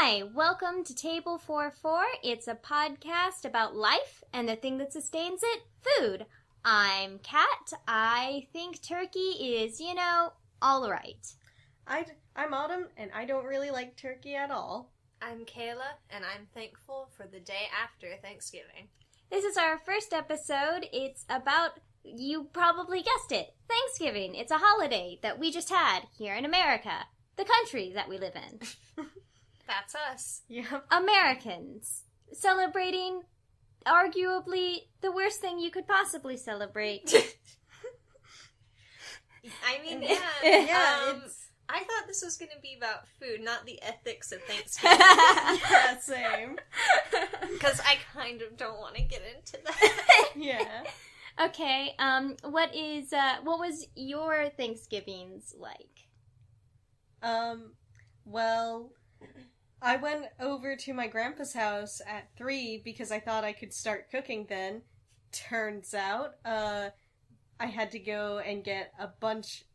Hi, welcome to Table 44. It's a podcast about life and the thing that sustains it, food. I'm Kat. I think turkey is, all right. I'm Autumn, and I don't really like turkey at all. I'm Kayla, and I'm thankful for the day after Thanksgiving. This is our first episode. It's about, you probably guessed it, Thanksgiving. It's a holiday that we just had here in America, the country that we live in. That's us. Yeah. Americans celebrating arguably the worst thing you could possibly celebrate. I mean, I thought this was going to be about food, not the ethics of Thanksgiving. Yeah, same. Because I kind of don't want to get into that. Yeah. Okay, what was your Thanksgivings like? Well, I went over to my grandpa's house at 3 because I thought I could start cooking then. Turns out, I had to go and get a bunch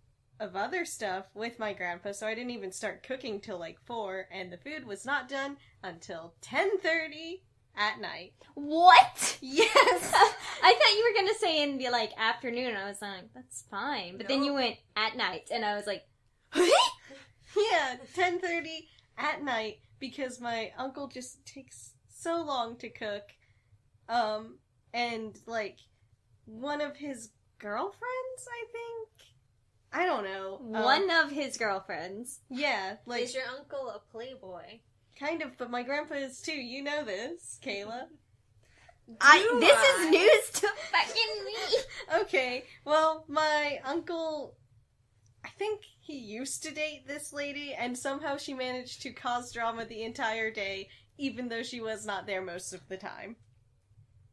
of other stuff with my grandpa, so I didn't even start cooking till like 4, and the food was not done until 10:30 at night. What? Yes! I thought you were gonna say in the, afternoon, I was like, that's fine. But then you went at night, and I was like, Yeah, 10:30 at night, because my uncle just takes so long to cook. And, one of his girlfriends, I think? I don't know. One of his girlfriends. Yeah, Is your uncle a playboy? kind of, but my grandpa is too. You know this, Kayla. This is news to fucking me. Okay, well, my uncle, I think he used to date this lady, and somehow she managed to cause drama the entire day, even though she was not there most of the time.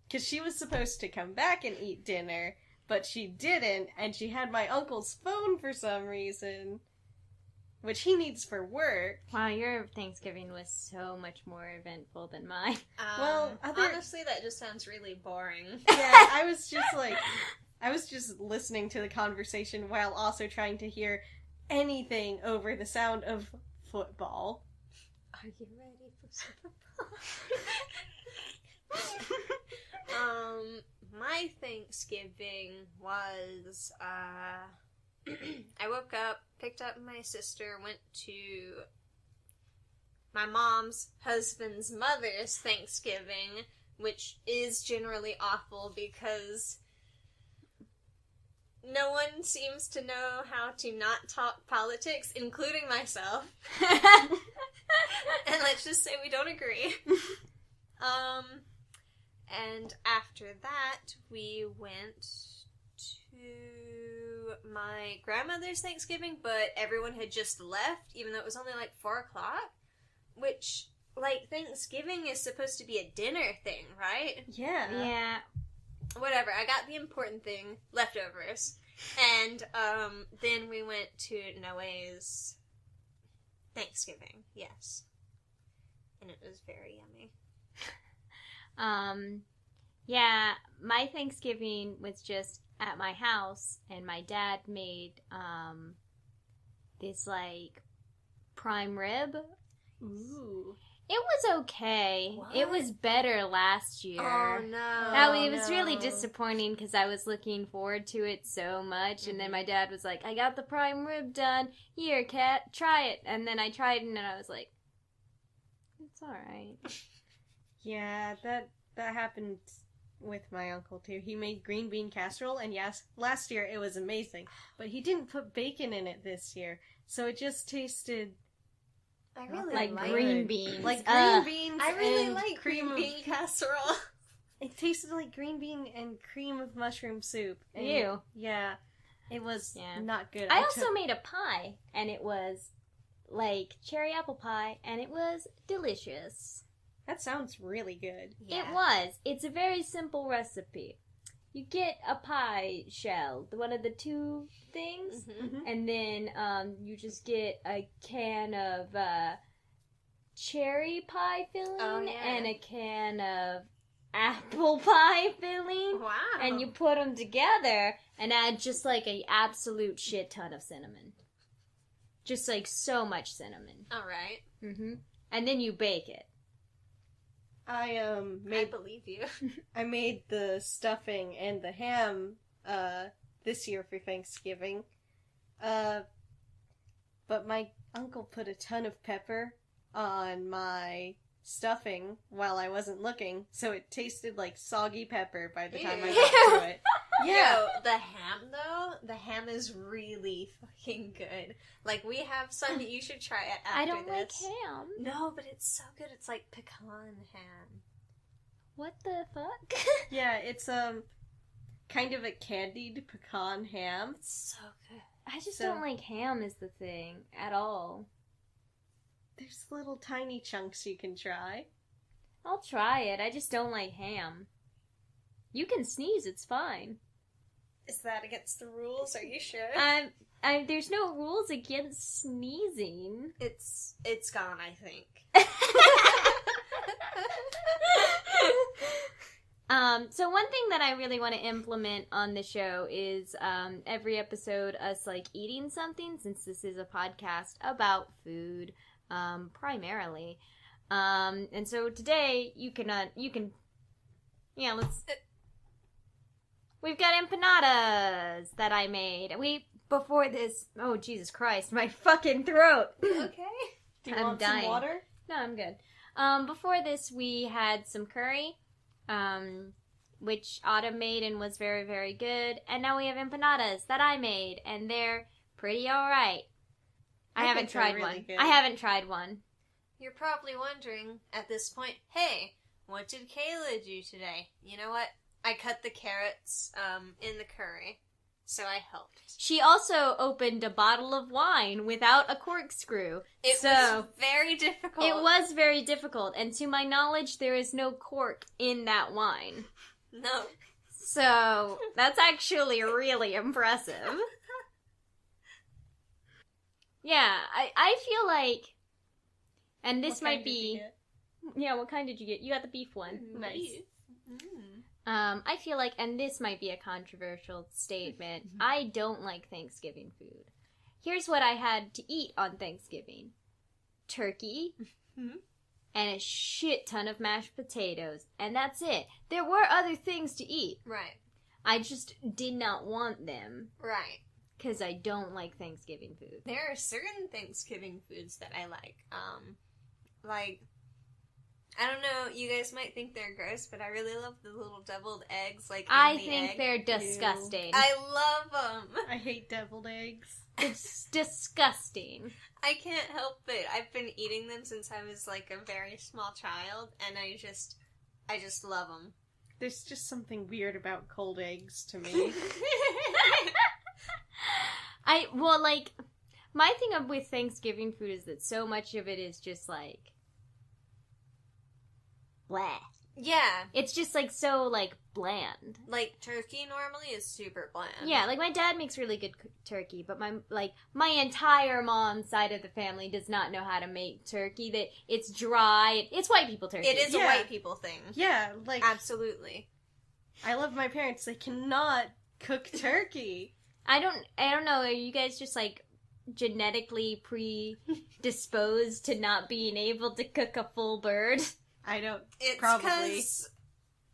Because she was supposed to come back and eat dinner, but she didn't, and she had my uncle's phone for some reason, which he needs for work. Wow, your Thanksgiving was so much more eventful than mine. Honestly, that just sounds really boring. Yeah, I was just listening to the conversation while also trying to hear anything over the sound of football. Are you ready for Super Bowl? My Thanksgiving was, I woke up, picked up my sister, went to my mom's husband's mother's Thanksgiving, which is generally awful because no one seems to know how to not talk politics, including myself. And let's just say we don't agree. And after that, we went to my grandmother's Thanksgiving, but everyone had just left, even though it was only 4 o'clock. Which, Thanksgiving is supposed to be a dinner thing, right? Yeah. Yeah. Whatever, I got the important thing, leftovers. And, then we went to Noe's Thanksgiving, yes. And it was very yummy. Yeah, my Thanksgiving was just at my house, and my dad made, this, prime rib. Ooh. It was okay. What? It was better last year. Oh, no. It was really disappointing because I was looking forward to it so much, and then my dad was like, I got the prime rib done. Here, Kat, try it. And then I tried it, and I was like, it's alright. Yeah, that happened with my uncle too. He made green bean casserole, and yes, last year it was amazing, but he didn't put bacon in it this year, so it just tasted I really like like green beans. like green beans. I really and like green bean casserole. It tasted like green bean and cream of mushroom soup. And Ew. Yeah, it was not good. I also made a pie, and it was cherry apple pie, and it was delicious. That sounds really good. Yeah. It was. It's a very simple recipe. You get a pie shell, one of the two things, Mm-hmm. and then you just get a can of cherry pie filling and a can of apple pie filling. Wow. And you put them together and add just an absolute shit ton of cinnamon. Just so much cinnamon. All right. Mm-hmm. and then you bake it. I I believe you. I made the stuffing and the ham this year for Thanksgiving. But my uncle put a ton of pepper on my stuffing while I wasn't looking, so it tasted like soggy pepper by the time I got to it. Yeah. Yo, the ham though, the ham is really fucking good. Like, we have some that you should try it after I don't like this. ham. No, but it's so good. It's like pecan ham. What the fuck? Yeah, it's kind of a candied pecan ham. It's so good. I just So- don't like ham is the thing at all. There's little tiny chunks you can try. I'll try it. I just don't like ham. You can sneeze, it's fine. Is that against the rules? Are you sure? There's no rules against sneezing. It's gone, I think. So one thing that I really want to implement on the show is every episode us like eating something, since this is a podcast about food primarily. And so today we've got empanadas that I made. Before this, oh Jesus Christ, my fucking throat. Okay. Do you I'm want dying. some water? No, I'm good. Before this, we had some curry, which Autumn made and was very, very good. And now we have empanadas that I made, and they're pretty alright. I I haven't think they're tried really one. good. I haven't tried one. You're probably wondering at this point, hey, what did Kayla do today? You know what? I cut the carrots in the curry, so I helped. She also opened a bottle of wine without a corkscrew. It was very difficult. It was very difficult, and to my knowledge, there is no cork in that wine. No. So, that's actually really impressive. Yeah, I feel like, and this What might kind did you be, get? yeah, what kind did you get? You got the beef one. Nice. I feel like, and this might be a controversial statement, I don't like Thanksgiving food. Here's what I had to eat on Thanksgiving. Turkey, Mhm. and a shit ton of mashed potatoes, and that's it. There were other things to eat. Right. I just did not want them, Right. because I don't like Thanksgiving food. There are certain Thanksgiving foods that I like. Like, I don't know, you guys might think they're gross, but I really love the little deviled eggs, like, in I the think egg. they're disgusting. I love them. I hate deviled eggs. It's disgusting. I can't help it. I've been eating them since I was, like, a very small child, and I just love them. There's just something weird about cold eggs to me. My thing with Thanksgiving food is that so much of it is just like, blah. Yeah. It's just like so like bland. Like, turkey normally is super bland. Yeah, like my dad makes really good turkey, but my entire mom's side of the family does not know how to make turkey. That it's dry. It's white people turkey. It is a Yeah. white people thing. Yeah, like, Absolutely. I love my parents. They cannot cook turkey. I don't know. Are you guys just like genetically predisposed to not being able to cook a full bird? I don't. It's Probably. 'cause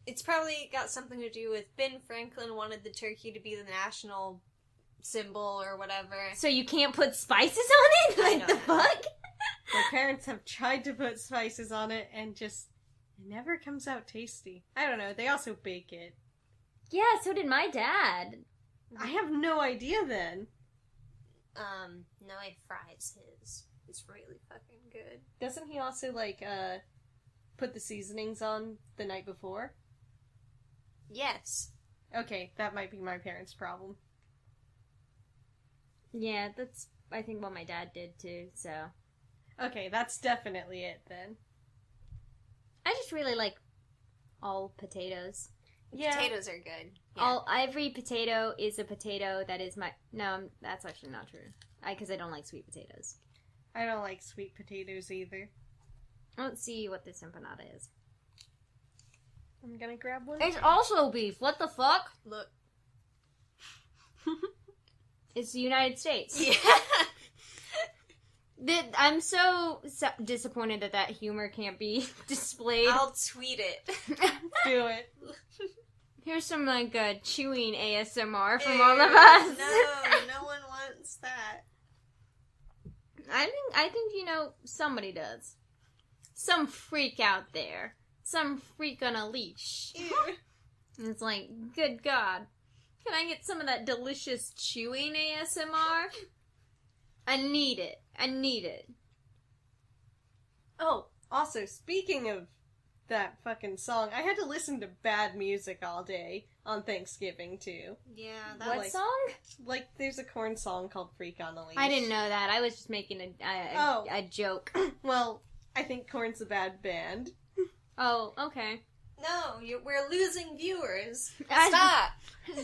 it's probably got something to do with Ben Franklin wanted the turkey to be the national symbol or whatever. So you can't put spices on it? I Like don't the know. fuck? My parents have tried to put spices on it and just it never comes out tasty. I don't know. They also bake it. Yeah, so did my dad. I have no idea then. Noah fries his. It's really fucking good. Doesn't he also like put the seasonings on the night before? Yes. Okay, that might be my parents' problem. Yeah, that's I think what my dad did too, so. Okay, that's definitely it then. I just really like all potatoes. Yeah. Potatoes are good. Yeah. Every potato is a potato that is my. No, that's actually not true. Because I don't like sweet potatoes. I don't like sweet potatoes either. Let's see what this empanada is. I'm gonna grab one. It's also beef. What the fuck? Look. It's the United States. Yeah. I'm so disappointed that humor can't be displayed. I'll tweet it. Do it. Here's some, like, chewing ASMR from Ew, all of us. No one wants that. I think, somebody does. Some freak out there. Some freak on a leash. Ew. And it's like, good God. Can I get some of that delicious chewing ASMR? I need it. Oh, also, speaking of that fucking song, I had to listen to bad music all day on Thanksgiving, too. Yeah, What like- song? Like, there's a Korn song called Freak on a Leash. I didn't know that. I was just making a joke. Well, I think Korn's a bad band. Oh, okay. No, we're losing viewers. I- Stop.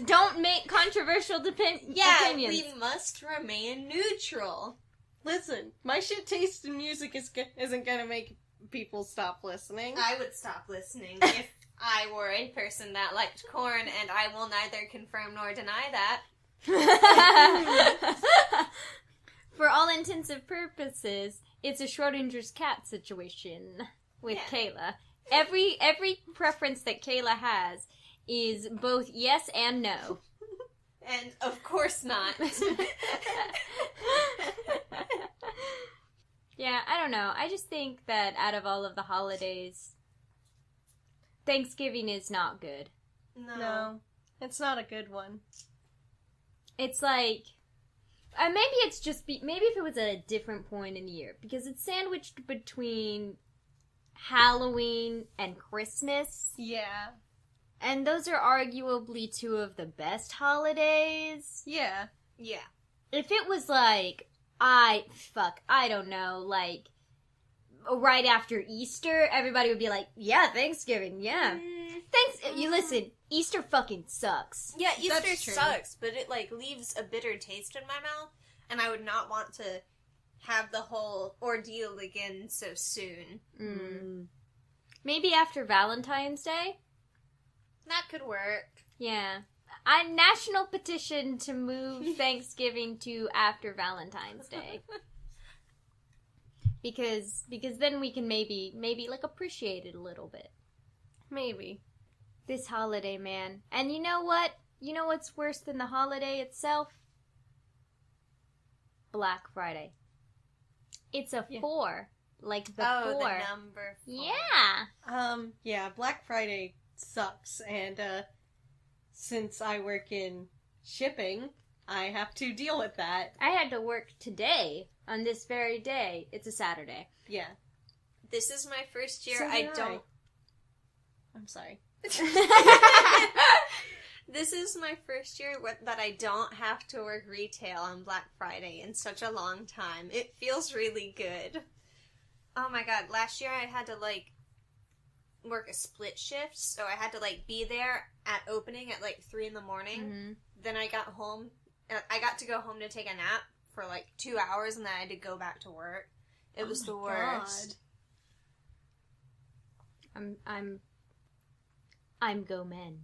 Don't make controversial Yeah, opinions. we must remain neutral. Listen, my shit taste in music isn't gonna make people stop listening. I would stop listening if I were a person that liked Korn, and I will neither confirm nor deny that. For all intents and purposes, it's a Schrodinger's cat situation with Kayla. Every preference that Kayla has is both yes and no. And of course not. Yeah, I don't know. I just think that out of all of the holidays, Thanksgiving is not good. No, it's not a good one. It's like, maybe it's just, maybe if it was at a different point in the year, because it's sandwiched between Halloween and Christmas, Yeah. and those are arguably two of the best holidays. Yeah. Yeah. If it was like, I don't know, like, right after Easter, everybody would be like, yeah, Thanksgiving, yeah. You listen, Easter fucking sucks. Yeah, Easter That's true. sucks, but it, like, leaves a bitter taste in my mouth, and I would not want to have the whole ordeal again so soon. Maybe after Valentine's Day? That could work. Yeah. A national petition to move Thanksgiving to after Valentine's Day. Because then we can maybe like appreciate it a little bit. Maybe. This holiday, man. And you know what? You know what's worse than the holiday itself? Black Friday. It's a 4. Like the 4. The number 4. Yeah. Yeah, Black Friday sucks, and, since I work in shipping, I have to deal with that. I had to work today, on this very day. It's a Saturday. Yeah. This is my first year. So I did don't. I'm sorry. This is my first year that I don't have to work retail on Black Friday in such a long time. It feels really good. Oh my god, last year I had to, like, work a split shift, so I had to, like, be there at opening at, like, 3 in the morning. Mm-hmm. Then I got home, and I got to go home to take a nap for, like, 2 hours, and then I had to go back to work. It was the worst. I'm go men.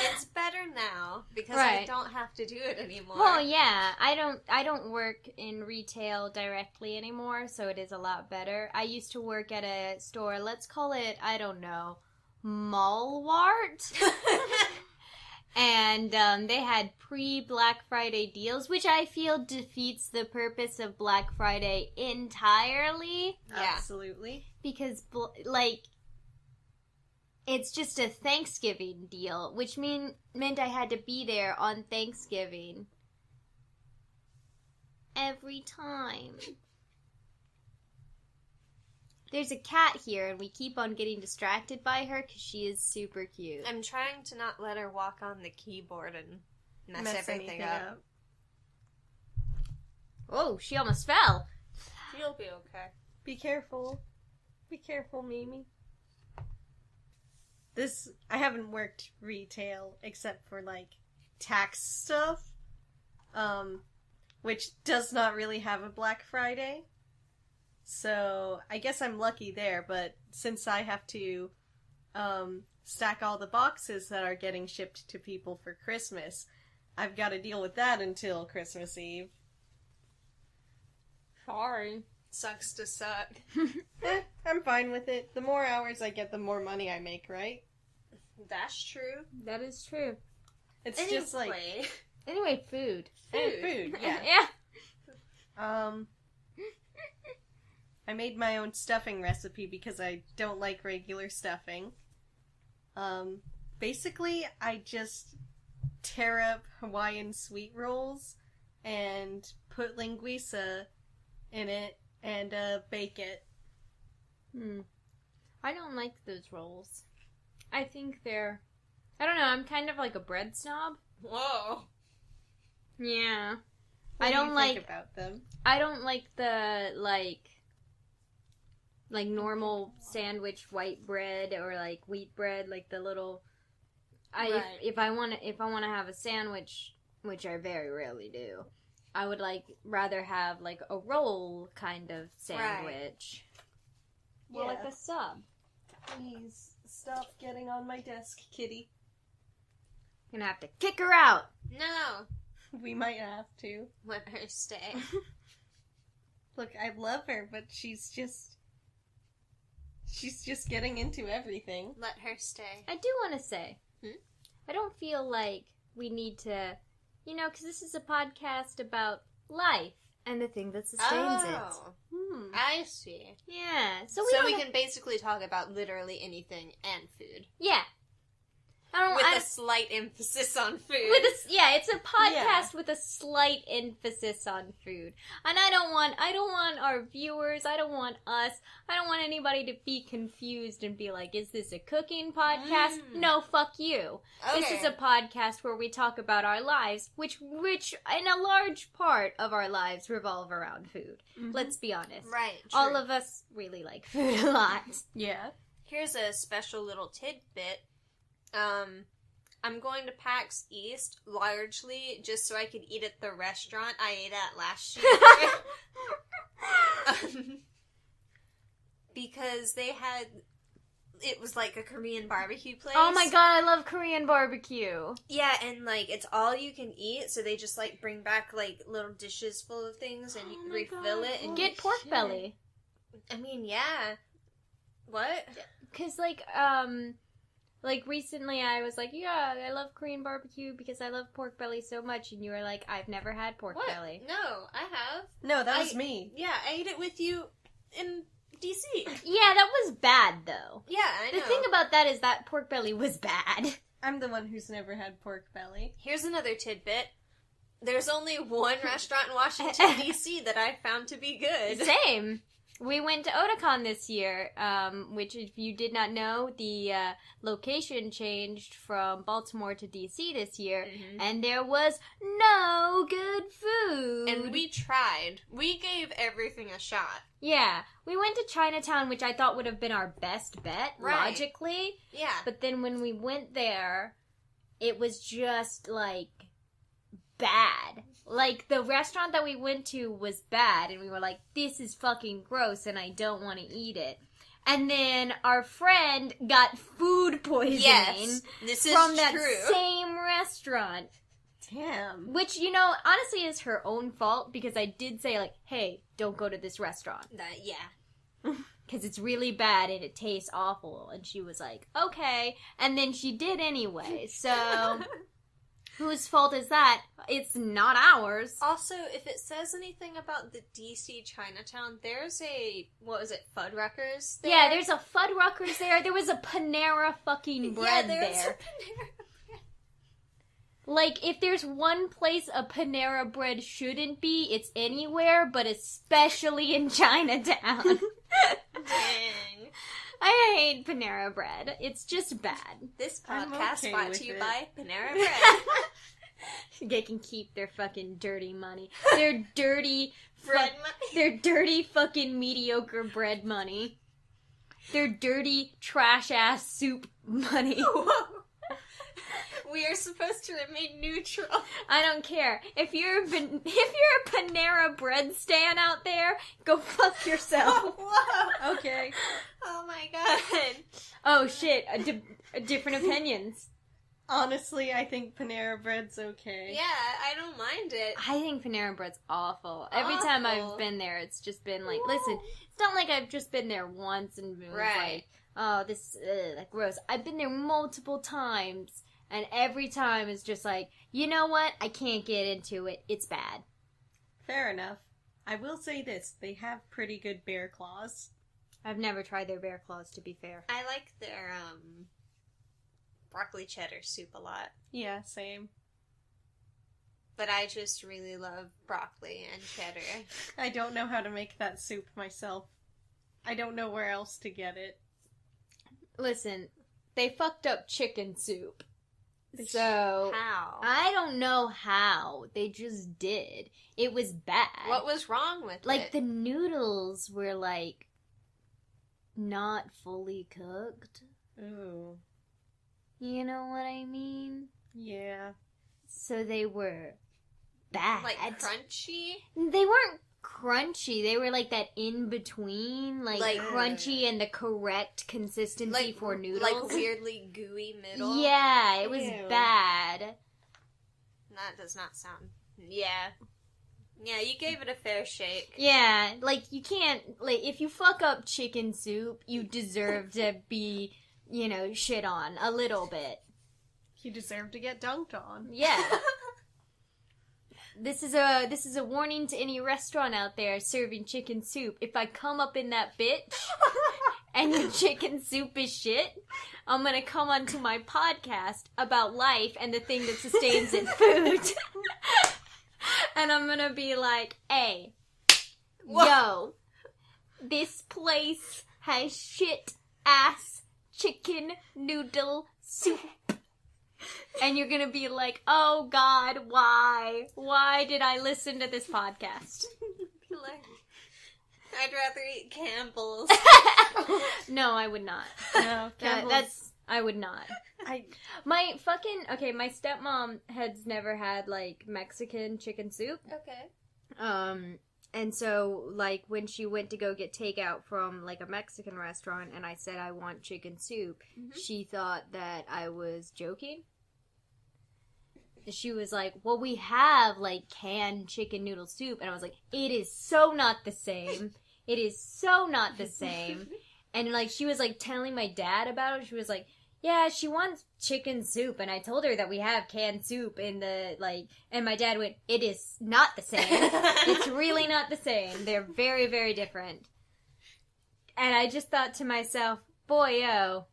It's better now because Right. I don't have to do it anymore. Well, yeah, I don't work in retail directly anymore, so it is a lot better. I used to work at a store, let's call it, I don't know, Malwart. And they had pre-Black Friday deals, which I feel defeats the purpose of Black Friday entirely. Yeah. Absolutely. Because, it's just a Thanksgiving deal, which meant I had to be there on Thanksgiving. Every time. There's a cat here, and we keep on getting distracted by her because she is super cute. I'm trying to not let her walk on the keyboard and mess everything anything up. Oh, she almost fell. You'll be okay. Be careful. Be careful, Mimi. I haven't worked retail except for, like, tax stuff, which does not really have a Black Friday. So, I guess I'm lucky there, but since I have to, stack all the boxes that are getting shipped to people for Christmas, I've got to deal with that until Christmas Eve. Sorry. Sucks to suck. I'm fine with it. The more hours I get, the more money I make, right? That's true. That is true. It's just like... Anyway, food. Food, yeah. Yeah. I made my own stuffing recipe because I don't like regular stuffing. Basically, I just tear up Hawaiian sweet rolls and put linguiça in it and bake it. I don't like those rolls. I think they're... I don't know, I'm kind of like a bread snob. Whoa. Yeah. What I do don't you like... think about them? I don't like the, like normal sandwich white bread or, like, wheat bread, like the little... Right. If I want to have a sandwich, which I very rarely do, I would, like, rather have, like, a roll kind of sandwich. Right. Or, Yeah. like, a sub. Please, stop getting on my desk, kitty. I'm gonna have to kick her out! No. We might have to. Let her stay. Look, I love her, but she's just getting into everything. Let her stay. I do want to say, I don't feel like we need to, because this is a podcast about life and the thing that sustains it. I see. Yeah, so we can basically talk about literally anything and food. Yeah. With a slight emphasis on food. It's a podcast with a slight emphasis on food. And I don't want our viewers, I don't want anybody to be confused and be like, is this a cooking podcast? No, fuck you. Okay. This is a podcast where we talk about our lives, which in a large part of our lives revolve around food. Mm-hmm. Let's be honest. Right, true. All of us really like food a lot. Yeah. Here's a special little tidbit. I'm going to PAX East largely just so I could eat at the restaurant I ate at last year. Because it was like a Korean barbecue place. Oh my god, I love Korean barbecue. Yeah, and like it's all you can eat, so they just like bring back like little dishes full of things and you refill it and get pork belly. I mean, yeah. What? Cause like recently I was like, yeah, I love Korean barbecue because I love pork belly so much, and you were like, I've never had pork belly. No, I have. No, that was me. Yeah, I ate it with you in DC. Yeah, that was bad though. Yeah, I know. The thing about that is that pork belly was bad. I'm the one who's never had pork belly. Here's another tidbit. There's only one restaurant in Washington, D.C. that I found to be good. Same. We went to Otakon this year, which, if you did not know, the location changed from Baltimore to D.C. this year, and there was no good food. And we tried. We gave everything a shot. Yeah. We went to Chinatown, which I thought would have been our best bet, logically. Yeah. But then when we went there, it was just, like, bad. Like, the restaurant that we went to was bad, and we were like, this is fucking gross, and I don't want to eat it. And then our friend got food poisoning this is from that true. same restaurant. Damn. Which, honestly is her own fault, because I did say, like, hey, don't go to this restaurant. Yeah. Because it's really bad and it tastes awful. And she was like, okay. And then she did anyway, so... Whose fault is that? It's not ours. Also, if it says anything about the DC Chinatown, there's a, Fuddruckers there? Yeah, there's a Fuddruckers there. There was a Panera fucking bread there's there. A Panera bread. Like, if there's one place a Panera bread shouldn't be, it's anywhere, but especially in Chinatown. Dang. I hate Panera bread. It's just bad. This podcast brought to you by Panera Bread. They can keep their fucking dirty money. Their dirty bread money. Their dirty fucking mediocre bread money. Their dirty trash ass soup money. Whoa. We are supposed to remain neutral. I don't care. If you're a Panera bread stan out there, go fuck yourself. Whoa. Okay. Oh my god. Oh shit, different opinions. Honestly, I think Panera Bread's okay. Yeah, I don't mind it. I think Panera Bread's awful. Every time I've been there, it's just been like, listen, it's not like I've just been there once and been like, oh, this like gross. I've been there multiple times, and every time it's just like, you know what? I can't get into it. It's bad. Fair enough. I will say this, they have pretty good bear claws. I've never tried their bear claws, to be fair. I like their broccoli cheddar soup a lot. Yeah, same. But I just really love broccoli and cheddar. I don't know how to make that soup myself. I don't know where else to get it. Listen, they fucked up chicken soup. So, How? I don't know how. They just did. It was bad. What was wrong with like, it? the noodles were, like, not fully cooked. Ooh. You know what I mean? Yeah. So they were bad. Like crunchy? They weren't crunchy. They were like that in between, like crunchy and the correct consistency for noodles. Like weirdly gooey middle? Yeah, it was Ew. bad. That does not sound... Yeah. Yeah, you gave it a fair shake. Yeah, like you can't, like, if you fuck up chicken soup, you deserve to be, you know, shit on a little bit. You deserve to get dunked on. Yeah. This is a warning to any restaurant out there serving chicken soup. If I come up in that bitch and your chicken soup is shit, I'm gonna come onto my podcast about life and the thing that sustains it, food. And I'm gonna be like, hey, yo, this place has shit ass chicken noodle soup. And you're gonna be like, oh God, why? Why did I listen to this podcast? Like, I'd rather eat Campbell's. No, I would not. No, I would not. My stepmom has never had, like, Mexican chicken soup. Okay. And so, like, when she went to go get takeout from, like, a Mexican restaurant and I said I want chicken soup, she thought that I was joking. She was like, well, we have, like, canned chicken noodle soup. And I was like, it is so not the same. It is so not the same. And, like, she was, like, telling my dad about it. She was like, yeah, she wants chicken soup. And I told her that we have canned soup in the, like, and my dad went, it is not the same. It's really not the same. They're very, very different. And I just thought to myself, boy-o.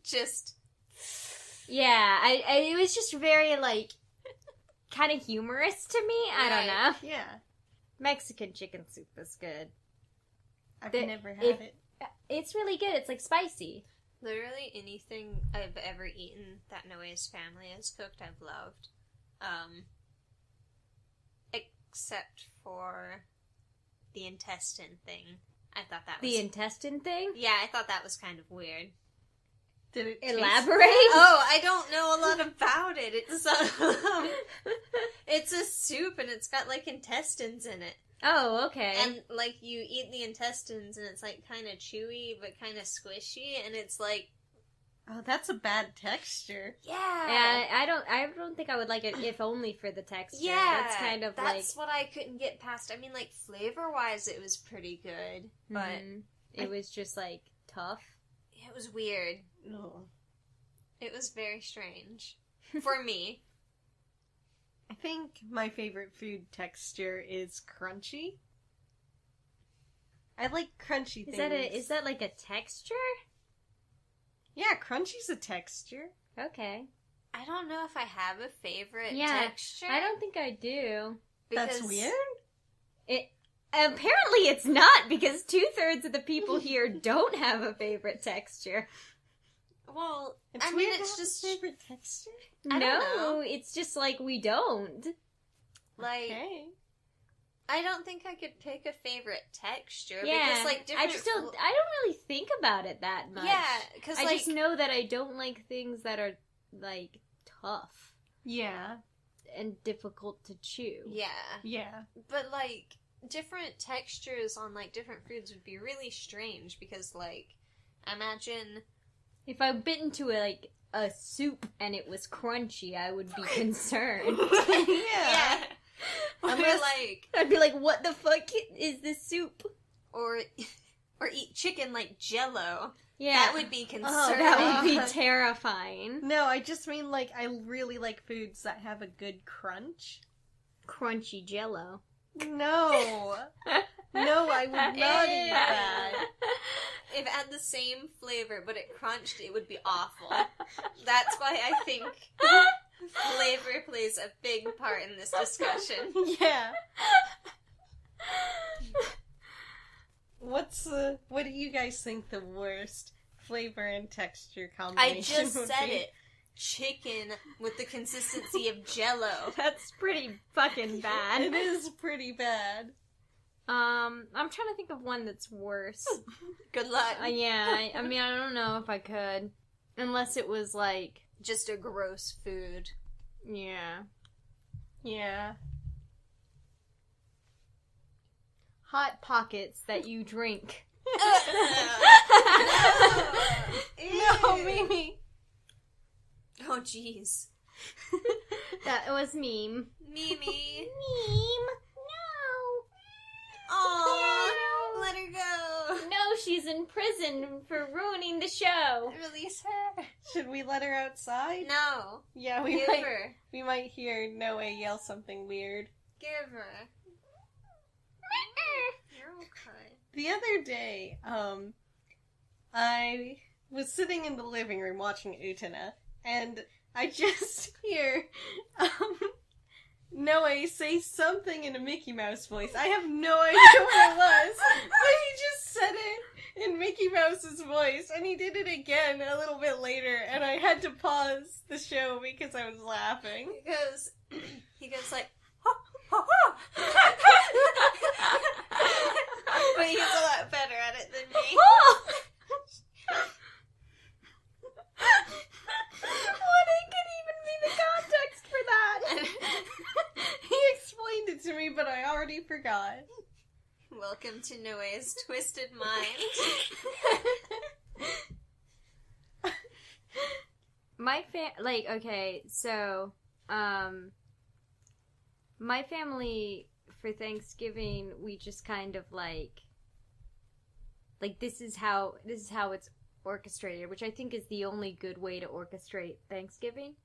Just... Yeah, it was just very, like, kind of humorous to me. I don't know. Yeah. Mexican chicken soup is good. I've never had it. It's really good. It's, like, spicy. Literally anything I've ever eaten that Noe's family has cooked, I've loved. Except for the intestine thing. I thought that was... The intestine thing? Yeah, I thought that was kind of weird. Did it Elaborate? Oh, I don't know a lot about it. It's a soup and it's got, like, intestines in it. Oh, okay. And, like, you eat the intestines and it's, like, kind of chewy but kind of squishy and it's, like... Oh, that's a bad texture. Yeah. I don't think I would like it if only for the texture. Yeah. That's kind of that's what I couldn't get past. I mean, like, flavor-wise, it was pretty good, but... It was just, like, tough. It was weird. No. It was very strange. For me. I think my favorite food texture is crunchy. I like crunchy things. Is that like a texture? Yeah, crunchy's a texture. Okay. I don't know if I have a favorite Yeah, texture. I don't think I do. That's weird. Apparently it's not, because 2/3 of the people here don't have a favorite texture. Well, It's I mean, weird to it's have just... a favorite texture. I don't No, know. it's just like we don't. Like, Okay. I don't think I could pick a favorite texture. Yeah, Because, like, different... I don't really think about it that much. Yeah, because, I like... just know that I don't like things that are, like, tough Yeah. and difficult to chew. Yeah. Yeah. But, like, different textures on, like, different foods would be really strange because, like, imagine If I bit into a soup and it was crunchy, I would be concerned. Yeah. Or Unless- I'd be like, what the fuck is this soup? or eat chicken like Jell-O. Yeah. That would be concerning. Oh, that would be terrifying. No, I just mean, like, I really like foods that have a good crunch. Crunchy Jell-O. No. No, I would not eat that. If it had the same flavor, but it crunched, it would be awful. That's why I think flavor plays a big part in this discussion. Yeah. What do you guys think the worst flavor and texture combination I just would said be? it. Chicken with the consistency of Jell-O. That's pretty fucking bad. It is pretty bad. I'm trying to think of one that's worse. Good luck. Yeah, I mean, I don't know if I could. Unless it was like, Just a gross food. yeah. Yeah. Hot Pockets that you drink. No, Mimi. Oh, jeez. That was meme. Mimi. Meme? No. Aww. Let her go. No, she's in prison for ruining the show. Release her. Should we let her outside? No. Yeah, Give her. we might hear Noah yell something weird. Give her. You're okay. The other day, I was sitting in the living room watching Utena, and I just hear, Noah say something in a Mickey Mouse voice. I have no idea what it was, but he just said it in Mickey Mouse's voice, and he did it again a little bit later, and I had to pause the show because I was laughing. He goes like, but he's a lot better at it than me. What could even be the context for that? He explained it to me, but I already forgot. Welcome to Noe's Twisted Mind. My my family for Thanksgiving, we just kind of like this is how it's orchestrated, which I think is the only good way to orchestrate Thanksgiving.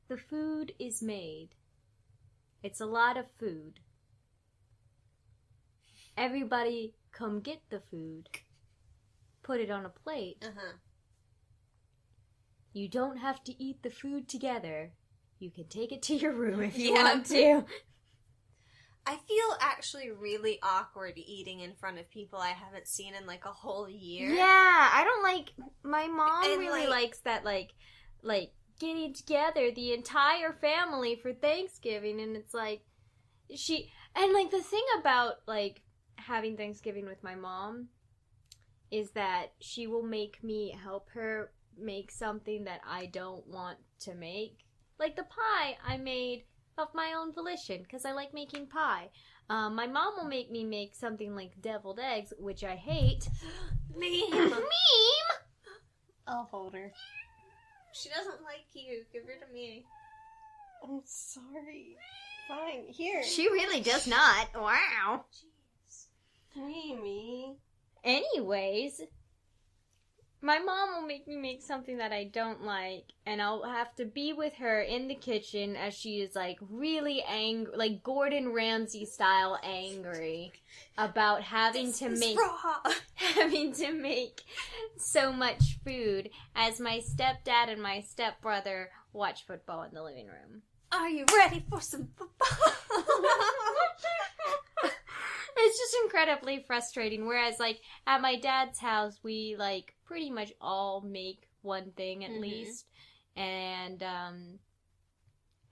The food is made. It's a lot of food. Everybody come get the food. Put it on a plate. Uh-huh. You don't have to eat the food together. You can take it to your room if you Yeah. want to. I feel actually really awkward eating in front of people I haven't seen in like a whole year. Yeah, I don't like. My mom And, really like- likes that, like getting together the entire family for Thanksgiving, and it's like the thing about like having Thanksgiving with my mom is that she will make me help her make something that I don't want to make. Like the pie I made of my own volition because I like making pie. My mom will make me make something like deviled eggs, which I hate. Meme. Meme! I'll hold her. She doesn't like you. Give her to me. I'm sorry. Fine, here. She really does not. Wow. Jeez. Mimi. Anyways, my mom will make me make something that I don't like, and I'll have to be with her in the kitchen as she is like really angry, like Gordon Ramsay style angry about having to make so much food as my stepdad and my stepbrother watch football in the living room. Are you ready for some football? It's just incredibly frustrating. Whereas, like, at my dad's house, we, like, pretty much all make one thing at least. And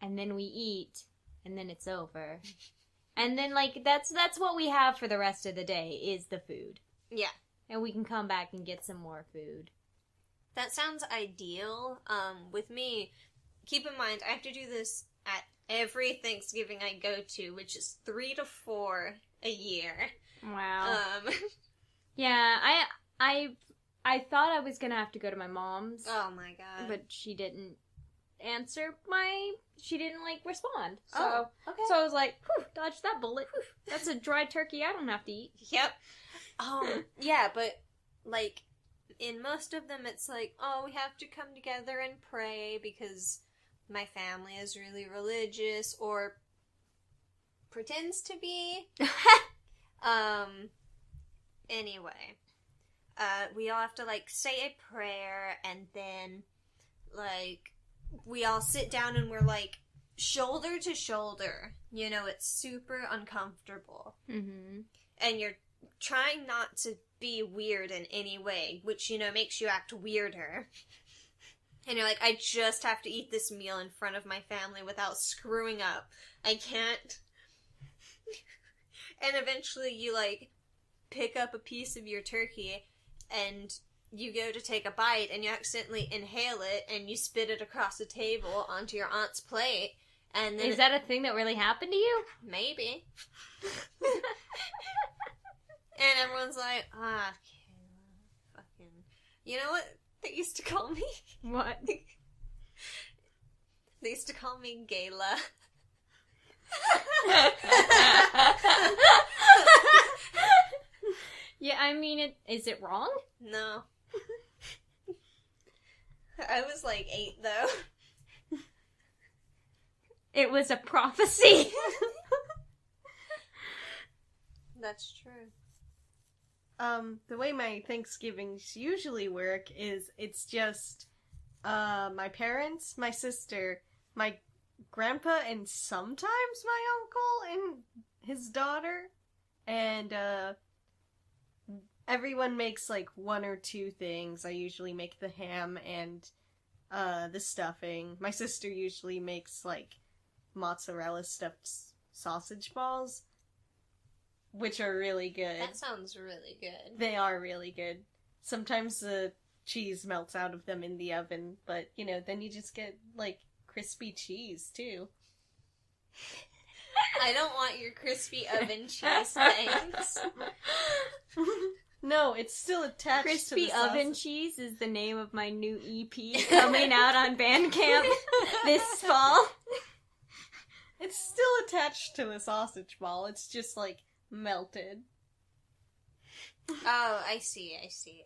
then we eat, and then it's over. And then, like, that's what we have for the rest of the day, is the food. Yeah. And we can come back and get some more food. That sounds ideal. With me, keep in mind, I have to do this at every Thanksgiving I go to, which is 3 to 4 a year. Wow. Yeah, I thought I was gonna have to go to my mom's, Oh my god. but she didn't answer she didn't, like, respond. So, Oh, okay. so I was like, whew, dodged that bullet. Whew, that's a dry turkey I don't have to eat. Yep. Yeah, but, like, in most of them, it's like, oh, we have to come together and pray because my family is really religious, or pretends to be. Anyway, we all have to, like, say a prayer, and then, like, we all sit down and we're, like, shoulder to shoulder. You know, it's super uncomfortable. Mm-hmm. And you're trying not to be weird in any way, which, you know, makes you act weirder. And you're like, I just have to eat this meal in front of my family without screwing up. I can't. And eventually you, like, pick up a piece of your turkey and you go to take a bite and you accidentally inhale it and you spit it across the table onto your aunt's plate. And then Is that a thing that really happened to you? maybe. And everyone's like, Kayla, fucking... You know what they used to call me? What? They used to call me Gayla. Yeah, I mean, is it wrong? No. I was like 8, though. It was a prophecy. That's true. The way my Thanksgivings usually work is it's just, my parents, my sister, my grandpa, and sometimes my uncle and his daughter, and, everyone makes, like, 1 or 2 things. I usually make the ham and, the stuffing. My sister usually makes, like, mozzarella stuffed sausage balls, which are really good. That sounds really good. They are really good. Sometimes the cheese melts out of them in the oven, but, you know, then you just get, like, crispy cheese, too. I don't want your crispy oven cheese, thanks. No, it's still attached to Crispy the Oven sausage. Cheese is the name of my new EP coming out on Bandcamp this fall. It's still attached to the sausage ball. It's just, like, melted. Oh, I see.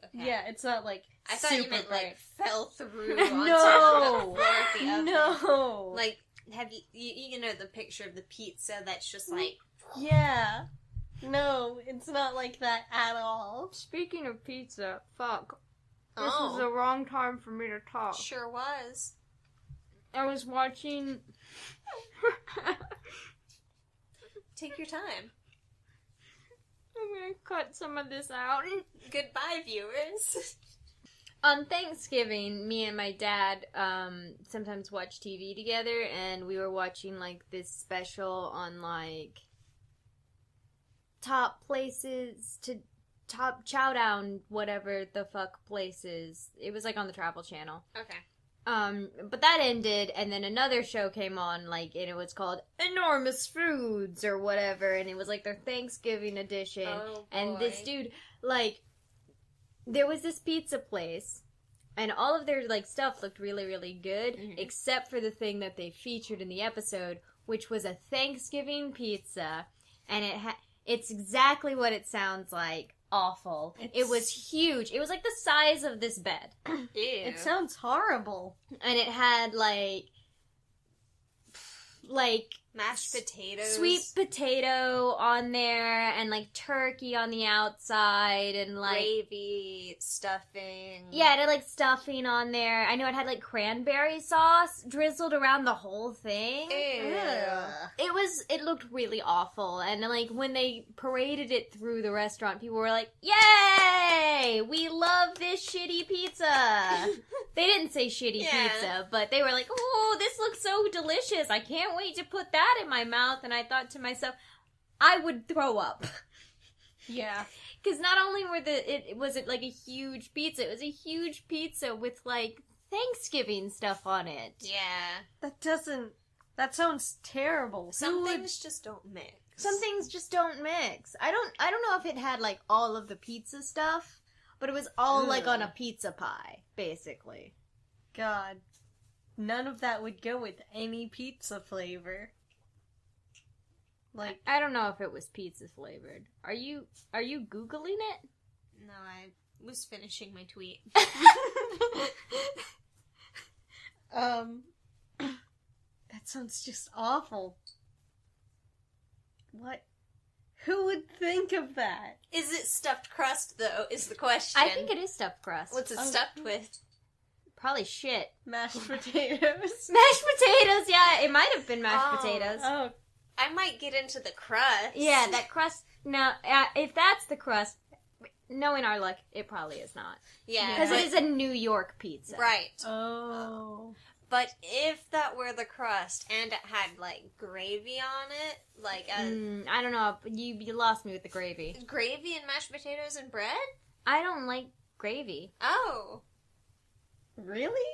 Okay. Yeah, it's not, like, I thought you super meant, bright. like, fell through onto No! the floor of the oven. No! Like, have you know the picture of the pizza that's just, like... Yeah. No, it's not like that at all. Speaking of pizza, fuck. This Oh. is the wrong time for me to talk. Sure was. I was watching... Take your time. I'm gonna cut some of this out. Goodbye, viewers. On Thanksgiving, me and my dad sometimes watch TV together, and we were watching, like, this special on, like, top places to top chowdown, whatever the fuck places. It was, like, on the Travel Channel. Okay. But that ended, and then another show came on, like, and it was called Enormous Foods or whatever, and it was, like, their Thanksgiving edition. Oh, And this boy. dude, like, there was this pizza place, and all of their, like, stuff looked really, really good, Mhm. except for the thing that they featured in the episode, which was a Thanksgiving pizza, and it's exactly what it sounds like. Awful. It was huge. It was, like, the size of this bed. Ew. It sounds horrible. And it had, like, mashed potatoes. sweet potato on there, and, like, turkey on the outside, and, like... gravy, stuffing. Yeah, it had, like, stuffing on there. I know it had, like, cranberry sauce drizzled around the whole thing. Ew. Ugh. It looked really awful. And, like, when they paraded it through the restaurant, people were like, yay! We love this shitty pizza! They didn't say shitty Yeah. pizza, but they were like, oh, this looks so delicious. I can't wait to put that in my mouth. And I thought to myself, I would throw up. Yeah. Because not only was it like a huge pizza, it was a huge pizza with, like, Thanksgiving stuff on it. Yeah. That sounds terrible. Some Who would- things just don't mix. Some things just don't mix. I don't know if it had, like, all of the pizza stuff, but it was all like on Ugh. a pizza pie, basically. God. None of that would go with any pizza flavor. Like, I don't know if it was pizza flavored. Are you Googling it? No, I was finishing my tweet. that sounds just awful. What? Who would think of that? Is it stuffed crust, though, is the question. I think it is stuffed crust. What's it stuffed with? Probably shit. Mashed potatoes. Mashed potatoes, yeah, it might have been mashed potatoes. Oh, I might get into the crust. Yeah, that crust. Now, if that's the crust, knowing our luck, it probably is not. Yeah. Because it is a New York pizza. Right. oh. But if that were the crust and it had, like, gravy on it, like I don't know, you lost me with the gravy. gravy and mashed potatoes and bread? I don't like gravy. Oh. Really?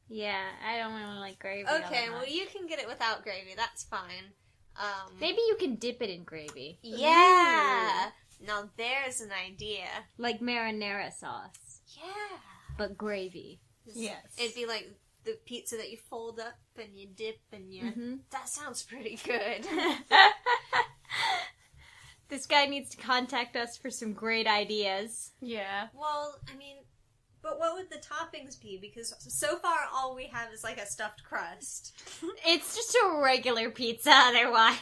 Yeah, I don't really like gravy. all Okay, that well, much. you can get it without gravy. That's fine. Maybe you can dip it in gravy. Yeah. Now there's an idea. Like marinara sauce, Yeah. but gravy. Yes. It'd be like the pizza that you fold up and you dip and you... Mm-hmm. That sounds pretty good. This guy needs to contact us for some great ideas. Yeah. Well, I mean, but what would the toppings be? Because so far all we have is like a stuffed crust It's just a regular pizza otherwise.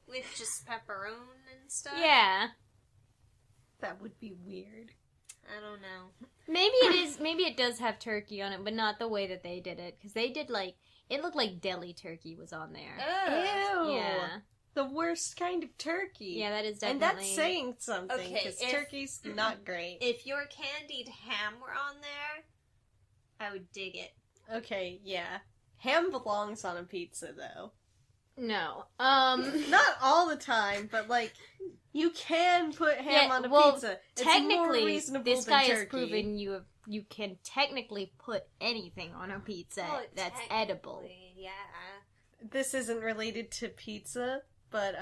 with just pepperoni and stuff. Yeah. That would be weird. I don't know. Maybe it does have turkey on it, but not the way that they did it. Because they did it looked like deli turkey was on there. Ugh. Ew. Yeah. The worst kind of turkey. Yeah, that is And definitely... that's saying something, Okay, because if- turkey's not great. If your candied ham were on there, I would dig it. Okay, yeah. Ham belongs on a pizza, though. No. Not all the time, but, like, you can put ham Yeah, on a well, pizza. It's more technically, reasonable this than guy turkey. has proven you can technically put anything on a pizza that's edible. Technically, Yeah. This isn't related to pizza, but,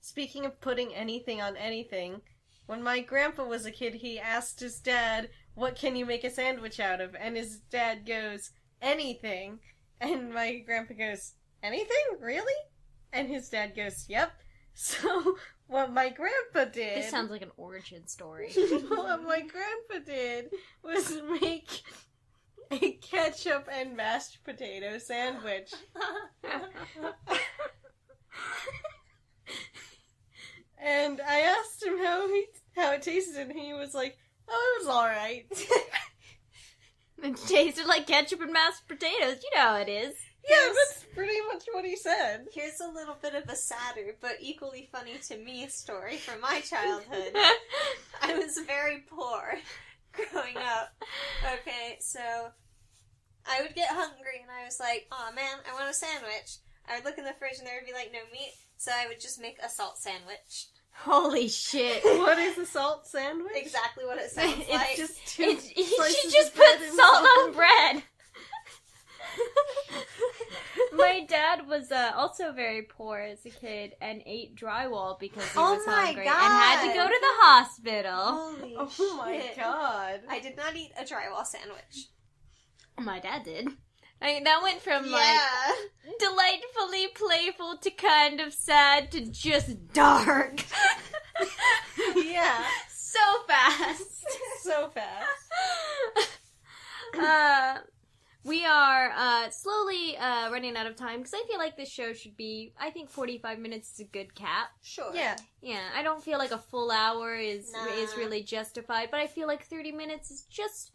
speaking of putting anything on anything, when my grandpa was a kid, he asked his dad, what can you make a sandwich out of? And his dad goes, anything. And my grandpa goes, anything? Really? And his dad goes, yep. So, what my grandpa did... This sounds like an origin story. what my grandpa did was make a ketchup and mashed potato sandwich. And I asked him how it tasted, and he was like, oh, it was alright. It tasted like ketchup and mashed potatoes. You know how it is. Yeah, that's pretty much what he said. Here's a little bit of a sadder, but equally funny to me story from my childhood. I was very poor growing up. Okay, so I would get hungry and I was like, oh man, I want a sandwich. I would look in the fridge and there would be like no meat, so I would just make a salt sandwich. Holy shit. What is a salt sandwich? Exactly what it sounds It's like. Just two She slices just of bread put and salt on bread. My dad was also very poor as a kid and ate drywall because he Oh was my hungry and had to God. go to the hospital. Holy Oh my shit. god. I did not eat a drywall sandwich. My dad did. I mean, that went from Yeah. delightfully playful to kind of sad to just dark. Yeah, So fast. so fast. We are slowly running out of time because I feel like this show should be, I think 45 minutes is a good cap. Sure. Yeah. Yeah, I don't feel like a full hour is Nah. really justified, but I feel like 30 minutes is just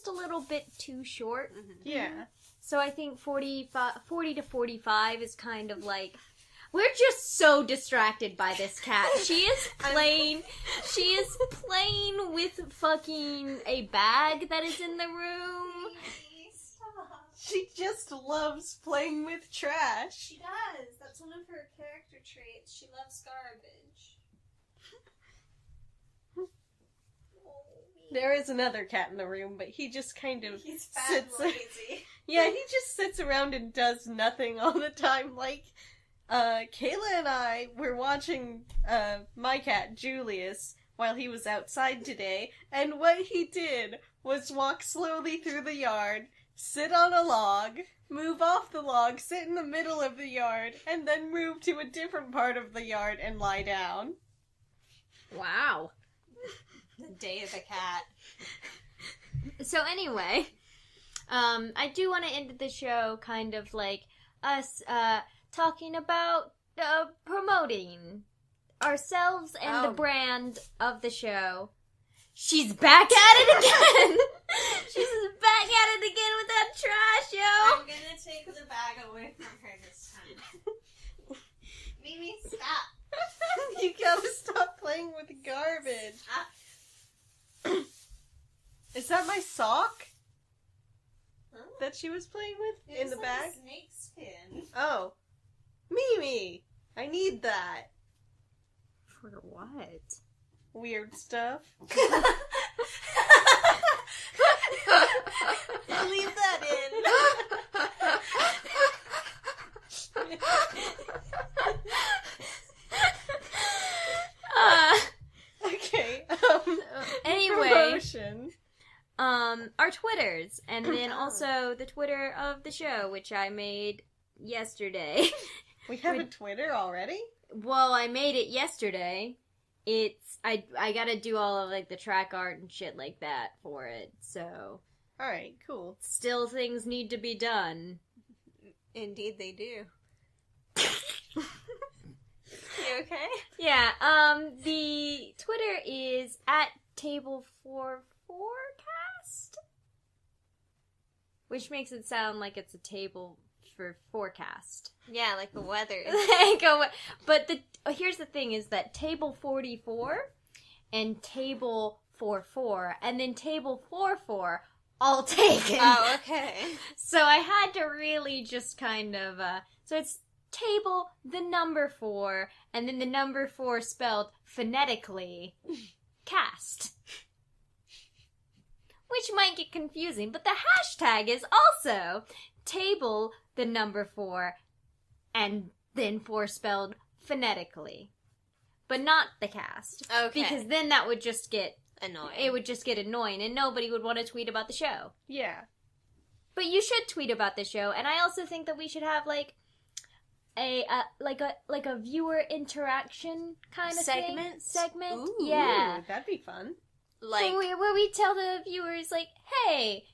a little bit too short. Mm-hmm. Yeah. So I think 40 to 45 is kind of like... We're just so distracted by this cat. She is playing with fucking a bag that is in the room. She just loves playing with trash. She does. That's one of her character traits. She loves garbage. There is another cat in the room, but he just kind of He's fat and sits. lazy. Yeah, he just sits around and does nothing all the time. Like, Kayla and I were watching my cat Julius while he was outside today, and what he did was walk slowly through the yard, sit on a log, move off the log, sit in the middle of the yard, and then move to a different part of the yard and lie down. Wow. The day of the cat. So anyway, I do want to end the show kind of like us talking about promoting ourselves and the brand of the show. She's back at it again! She's back at it again with that trash, yo! I'm gonna take the bag away from her this time. Mimi, stop! You gotta stop playing with garbage. Is that my sock that she was playing with in the bag? A snake skin. Oh. Mimi! I need that. For what? Weird stuff. Leave that in. Okay. Anyway, promotion. Our Twitters, and then also the Twitter of the show, which I made yesterday. We have a Twitter already? Well, I made it yesterday. I gotta do all of like the track art and shit like that for it. So, All right, cool. still things need to be done. Indeed, they do. You okay? Yeah. The Twitter is at Table44Cast, which makes it sound like it's a table for forecast. Yeah, like the weather. But here's the thing: is that Table 44 and Table 44 and then Table 44 all taken. Oh, okay. So I had to really just kind of so it's Table the number 4 and then the number 4 spelled phonetically cast. Which might get confusing, but the hashtag is also Table the number 4 and then 4 spelled phonetically. But not the cast. Okay. Because then that would just get Annoying. it would just get annoying and nobody would want to tweet about the show. Yeah. But you should tweet about the show, and I also think that we should have like a viewer interaction kind of segment. Ooh. Yeah. Ooh, that'd be fun. Like, where we tell the viewers like, hey,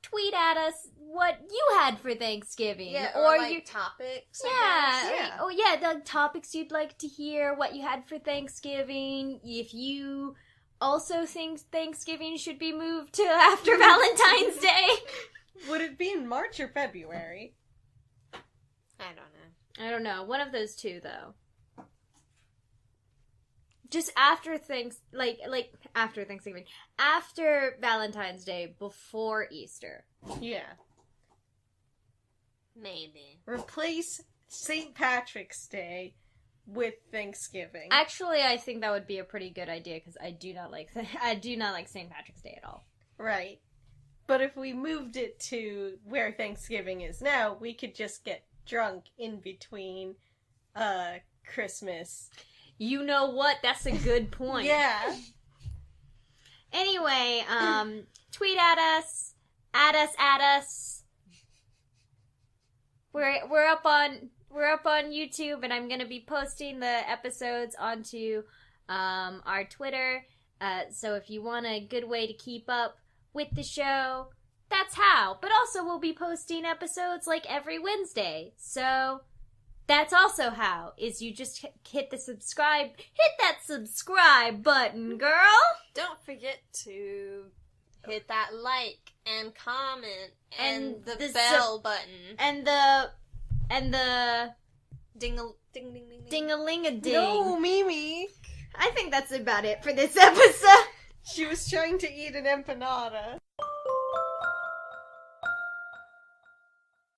tweet at us what you had for Thanksgiving. yeah, or like you topics. Yeah. Yeah. The topics you'd like to hear, what you had for Thanksgiving. If you also think Thanksgiving should be moved to after Valentine's Day. Would it be in March or February? I I don't know. One of those two, though. Just after after Thanksgiving. After Valentine's Day, before Easter. Yeah. Maybe. Replace St. Patrick's Day with Thanksgiving. Actually, I think that would be a pretty good idea because I do not like St. Patrick's Day at all. Right. But if we moved it to where Thanksgiving is now, we could just get drunk in between Christmas. You know what? That's a good point. Yeah. Anyway, tweet at us. We're up on YouTube, and I'm gonna be posting the episodes onto our Twitter. So if you want a good way to keep up with the show, that's how. But also we'll be posting episodes like every Wednesday. So that's also how, is you just hit that subscribe button, girl. Don't forget to hit that like and comment and the bell button And the ding ding ding ding ding-a-ling-a-ding. No, Mimi. I think that's about it for this episode. She was trying to eat an empanada.